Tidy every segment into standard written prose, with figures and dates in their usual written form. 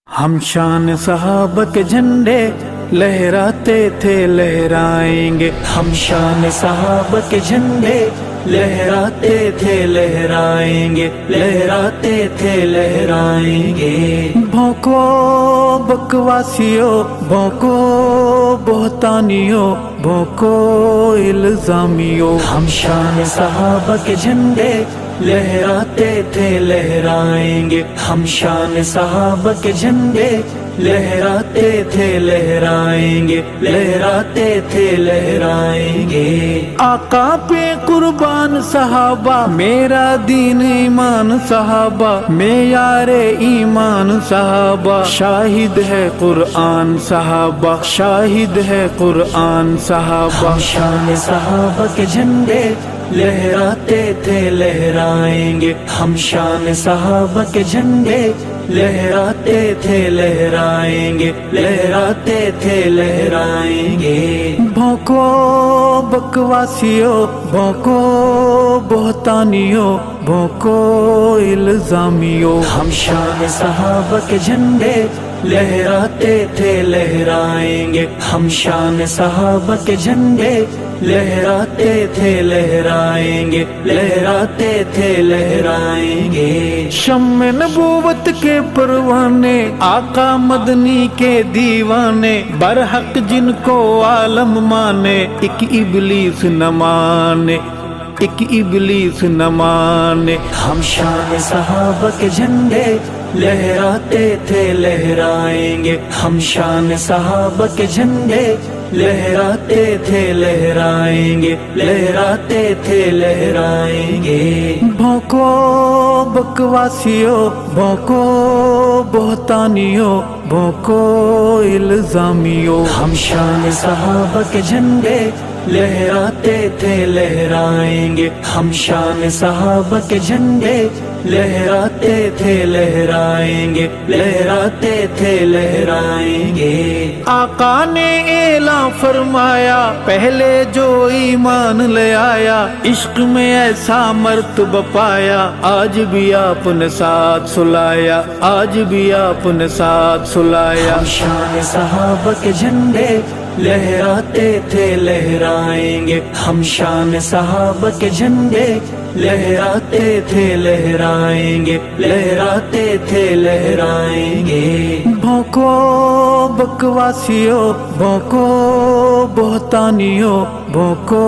ہم شان صحابہ کے جھنڈے لہراتے تھے لہرائیں گے، ہم شان صحابہ کے جھنڈے لہراتے تھے لہرائیں گے، لہراتے تھے لہرائیں گے۔ بھونکو بکواسیو، بھونکو بہتانیو، بھونکو الزامیو، ہم شان صحابہ کے جھنڈے لہراتے تھے لہرائیں گے، ہم شان صحابہ کے جھنڈے لہراتے تھے لہرائیں گے، لہراتے تھے لہرائیں گے۔ آقا پہ قربان صحابہ، میرا دین ایمان صحابہ، معیار ایمان صحابہ، شاہد ہے قرآن صحابہ، شاہد ہے قرآن صحابہ۔ ہم شان صحابہ کے جھنڈے لہراتے تھے لہرائیں گے، ہم شان صحابہ کے جھنڈے لہراتے تھے لہرائیں گے، لہراتے تھے لہرائیں گے۔ بھونکو بکواسیو، بھونکو بہتانیو، بھونکو الزامیو، ہم شان صحابہ کے جھنڈے لہراتے تھے لہرائیں گے، ہم شان صحابہ کے جھنڈے لہراتے تھے لہرائیں گے، لہراتے تھے لہرائیں گے۔ شمع نبوت کے پروانے، آقا مدنی کے دیوانے، برحق جن کو عالم مانے، ایک ابلیس نہ مانے، ایک ابلیس نہ مانے۔ ہم شان صحابہ کے جھنڈے لہراتے تھے لہرائیں گے، ہم شان صحابہ کے جھنڈے لہراتے تھے لہرائیں گے، لہراتے تھے لہرائیں گے۔ بھونکو بکواسیو، بھونکو بہتانیو، بھونکو الزامیو، ہم شان صحابہ کے جھنڈے لہراتے تھے لہرائیں گے، ہم شان صحابہ کے جھنڈے لہراتے تھے لہرائیں گے، لہراتے تھے لہرائیں گے۔ آقا نے اعلان فرمایا، پہلے جو ایمان لے آیا، عشق میں ایسا مرتبہ پایا، آج بھی آپ نے ساتھ سلایا، آج بھی آپ نے ساتھ سلایا۔ ہم شان صحابہ کے جھنڈے لہراتے تھے لہرائیں گے، ہم شان صحابہ کے جھنڈے لہراتے تھے لہرائیں گے، لہراتے تھے لہرائیں گے۔ بھونکو بکواسیو، بھونکو بہتانیو، بھونکو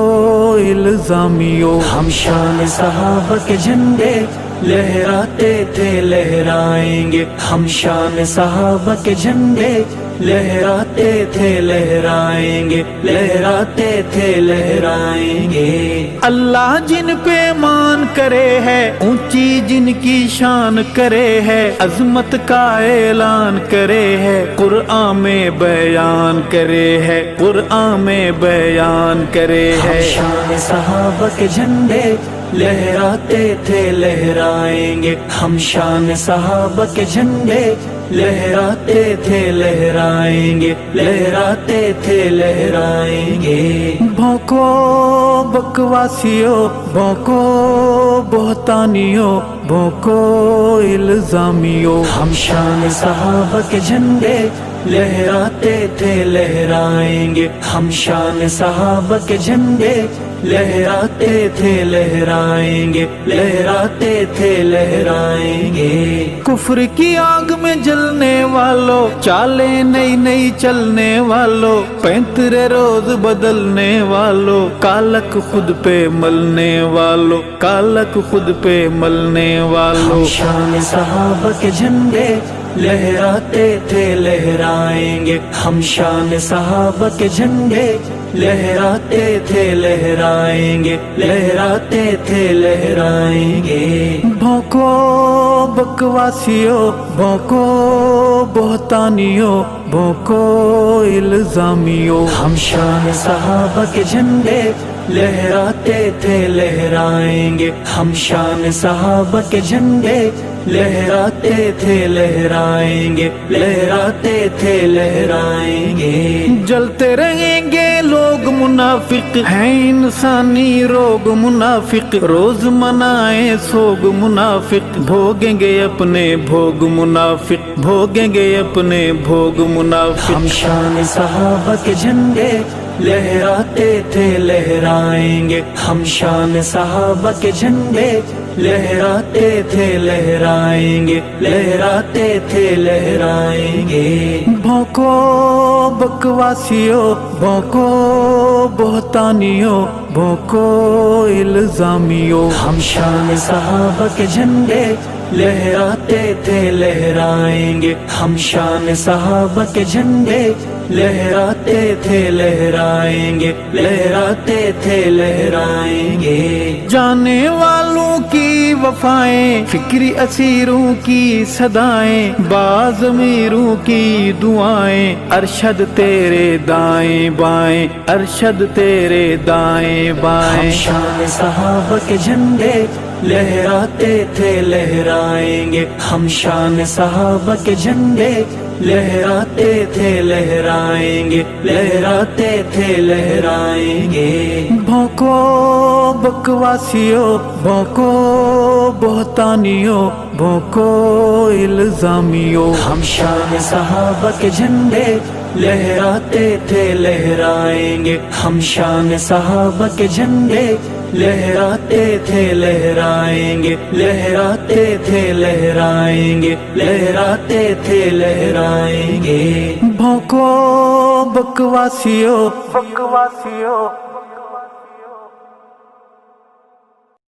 الزامیو، ہم شان صحابہ کے جھنڈے لہراتے تھے لہرائیں گے، ہم شان صحابہ کے جھنڈے لہراتے تھے لہرائیں گے، لہراتے تھے لہرائیں گے۔ اللہ جن پہ مان کرے ہے، اونچی جن کی شان کرے ہے، عظمت کا اعلان کرے ہے، قرآن میں بیان کرے ہے، قرآن میں بیان کرے ہے۔ ہم شان صحابہ کے جھنڈے لہراتے تھے لہرائیں گے، ہم شان صحابہ کے جھنڈے لہراتے تھے لہرائیں گے، لہراتے تھے لہرائیں گے۔ بھونکو بکواسیو، بھونکو بہتانیو، بھونکو الزامیو، ہم شان صحابہ کے جھنڈے لہراتے تھے لہرائیں گے، ہم شان صحابہ کے جھنڈے لہراتے تھے لہرائیں گے، لہراتے تھے لہرائیں گے۔ کفر کی آگ میں جلنے والوں، چالیں نئی نئی چلنے والوں، 35 روز بدلنے والوں، کالک خود پہ ملنے والوں، کالک خود پہ ملنے والوں۔ ہم شان صحابہ کے جھنڈے لہراتے تھے لہرائیں گے، ہم شان صحابہ کے جھنڈے لہراتے تھے لہرائیں گے، لہراتے تھے لہرائیں گے۔ بھونکو بکواسیو، بھونکو بہتانیو، بھونکو الزامیو، ہم شان صحابہ کے جھنڈے لہراتے تھے لہرائیں گے، ہم شان صحابہ کے جھنڈے لہراتے تھے لہرائیں گے، لہراتے تھے لہرائیں گے۔ جلتے رہیں گے لوگ منافق ہیں انسانی روگ منافق روز منائیں سوگ منافق بھوگیں گے اپنے بھوگ منافق بھوگیں گے اپنے بھوگ منافق ہم شان صحابہ کے جھنڈے لہراتے تھے لہرائیں گے ہم شان صحابہ کے جھنڈے لہراتے تھے لہرائیں گے لہراتے تھے لہرائیں گے بھونکو بکواسیو بھونکو بہتانیو بھونکو الزامیو ہم شان صحابہ کے جھنڈے لہراتے تھے لہرائیں گے ہم شان صحابہ کے جھنڈے لہراتے تھے لہرائیں گے لہراتے تھے لہرائیں گے جانے والوں کی وفائیں فکری اسیروں کی صدائیں باضمیروں کی دعائیں ارشد تیرے دائیں بائیں ارشد تیرے دائیں ہم بائیں شان صحابہ کے جھنڈے لہراتے تھے لہرائیں گے ہم شان صحابہ کے جھنڈے لہراتے تھے لہرائیں گے لہراتے تھے لہرائیں گے بھونکو بکواسیو بھونکو بہتانیو بھونکو الزامیو ہم شان صحابہ کے جھنڈے لہراتے تھے لہرائیں گے ہم شان صحابہ کے جھنڈے لہراتے تھے لہرائیں گے لہراتے تھے لہرائیں گے لہراتے تھے لہرائیں گے بھونکو بکواسیو